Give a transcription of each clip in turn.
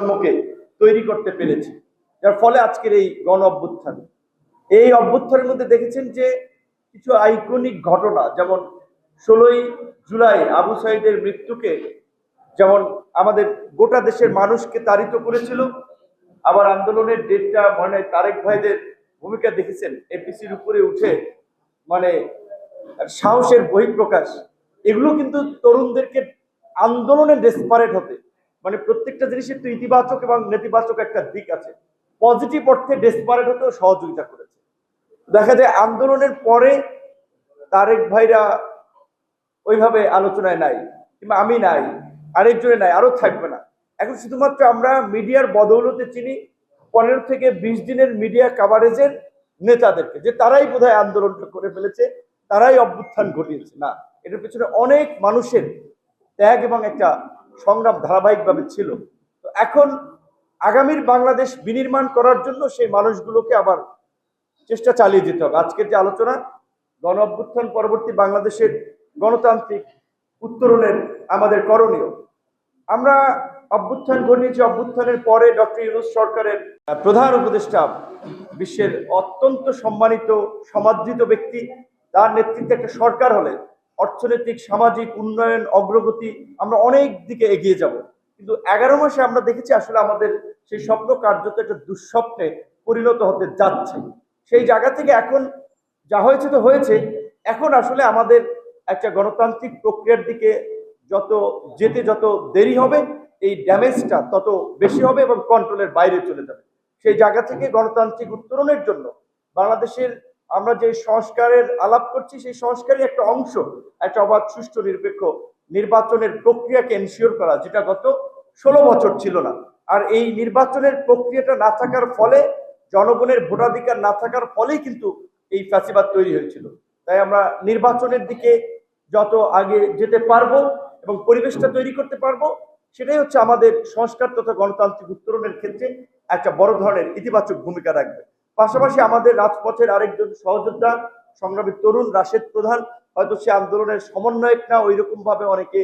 প্রজন্মকে তৈরি করতে পেরেছি, যার ফলে আজকের এই গণ অভ্যুত্থান। এই অভ্যুত্থানের মধ্যে দেখেছেন যে কিছু আইকনিক ঘটনা, যেমন 16ই জুলাই আবু সাইদের মৃত্যুকে যেমন আমাদের গোটা দেশের মানুষকে তাড়িত করেছিল, আবার আন্দোলনের ডেটটা মানে তারেক ভাইদের ভূমিকা দেখেছেন এপিসির উপরে উঠে মানে সাহসের বহিঃপ্রকাশ। এগুলো কিন্তু তরুণদেরকে আন্দোলনে ডেসপারেট হতে, মানে প্রত্যেকটা জিনিসের তো ইতিবাচক এবং নেতিবাচক একটা দিক আছে, পজিটিভ অর্থে ডেসপারেট হতেও সহযোগিতা করেছে। দেখা যায় আন্দোলনের পরে তারেক ভাইরা ওইভাবে আলোচনায় নাই, কিংবা আমি নাই, আরেকজনে নাই, আরো থাকবে না। এখন শুধুমাত্র আমরা মিডিয়ার বদৌলতে চিনি 15 থেকে 20 দিনের মিডিয়া কাভারেজের নেতাদেরকে, যে তারাই বোধহয় আন্দোলনটা করে ফেলেছে, তারাই অভ্যুত্থান ঘটিয়েছে। না, এটার পেছনে অনেক মানুষের ত্যাগ এবং একটা সংগ্রাম ধারাবাহিকভাবে ছিল। তো এখন আগামীর বাংলাদেশ বিনির্মাণ করার জন্য সেই মানুষগুলোকে আবার চেষ্টা চালিয়ে যেতে হবে। আজকের যে আলোচনা, গণ অভ্যুত্থান পরবর্তী বাংলাদেশের গণতান্ত্রিক উত্তরণের আমাদের করণীয়। আমরা অভ্যুত্থান ঘটিয়েছি, অভ্যুত্থানের পরে ডক্টর ইউনূস সরকারের প্রধান উপদেষ্টা, বিশ্বের অত্যন্ত সম্মানিত সমাদৃত ব্যক্তি, তার নেতৃত্বে একটা সরকার হলে অর্থনৈতিক সামাজিক উন্নয়ন অগ্রগতি আমরা অনেক দিকে এগিয়ে যাব। কিন্তু 11 মাসে আমরা দেখেছি আসলে আমাদের সেই স্বপ্ন কার্যত একটা দুঃস্বপ্নে পরিণত হতে যাচ্ছে। সেই জায়গা থেকে এখন যা হয়েছে তো হয়েছে, এখন আসলে আমাদের একটা গণতান্ত্রিক প্রক্রিয়ার দিকে যত দেরি হবে, এই ড্যামেজটা তত বেশি হবে এবং কন্ট্রোলের বাইরে চলে যাবে। সেই জায়গা থেকে গণতান্ত্রিক উত্তরণের জন্য বাংলাদেশের আমরা যে সংস্কারের আলাপ করছি, সেই সংস্কারের একটা অংশ একটা অবাধ সুষ্ঠু নিরপেক্ষ নির্বাচনের প্রক্রিয়াকে এনশিওর করা, যেটা গত 16 বছর ছিল না। আর এই নির্বাচনের প্রক্রিয়াটা না থাকার ফলে, জনগণের ভোটাধিকার না থাকার ফলেই কিন্তু এই ফ্যাসিবাদ তৈরি হয়েছিল। তাই আমরা নির্বাচনের দিকে যত আগে যেতে পারবো এবং পরিবেশটা তৈরি করতে পারবো, সেটাই হচ্ছে আমাদের সংস্কার তথা গণতান্ত্রিক উত্তরণের ক্ষেত্রে একটা বড় ধরনের ইতিবাচক ভূমিকা রাখবে। পাশাপাশি আমাদের রাজপথের আরেকজন সহযোদ্ধা সংগ্রামী তরুণ রাশেদ প্রধান, হয়তো সে আন্দোলনের সমন্বয়ক না, ওই রকম ভাবে অনেকে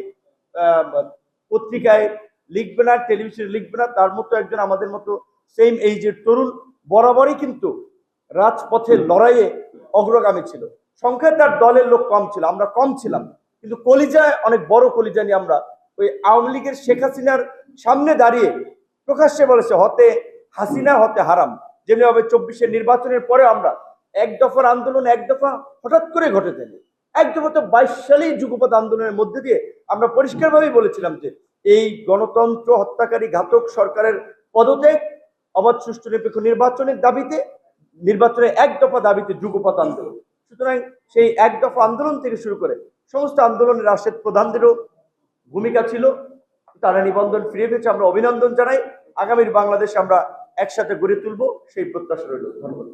পত্রিকায় লিখবে না, টেলিভিশনে লিখবে না, তার মতো একজন আমাদের মতো সেম এইজের তরুণ বরাবরই কিন্তু রাজপথের লড়াইয়ে অগ্রগামী ছিল। সংখ্যায় তার দলের লোক কম ছিল, আমরা কম ছিলাম, কিন্তু কলিজায় অনেক বড় কলিজা নিয়ে আমরা ওই আওয়ামী লীগের শেখ হাসিনার সামনে দাঁড়িয়ে প্রকাশ্যে বলেছে হতে হাসিনা হতে হারাম। যেভাবে 24-এর নির্বাচনের পরে আমরা এক দফার আন্দোলন, এক দফা হঠাৎ করে ঘটে থাকে, এক দফা তো 22 সালেই যুগপৎ আন্দোলনের মধ্যে দিয়ে আমরা পরিষ্কারভাবেই বলেছিলাম যে এই গণতন্ত্র হত্যাকারী ঘাতক সরকারের পদত্যাগ, অবাধ সুষ্ঠু নিরপেক্ষ নির্বাচনের দাবিতে, নির্বাচনের এক দফা দাবিতে যুগপৎ আন্দোলন। সুতরাং সেই এক দফা আন্দোলন থেকে শুরু করে সমস্ত আন্দোলনের রাশেদ প্রধানদেরও ভূমিকা ছিল, তারা নিবন্ধন ফিরে পেয়েছে, আমরা অভিনন্দন জানাই। আগামীর বাংলাদেশ আমরা একসাথে গড়ে তুলবো, সেই প্রত্যাশা রইল। ধন্যবাদ।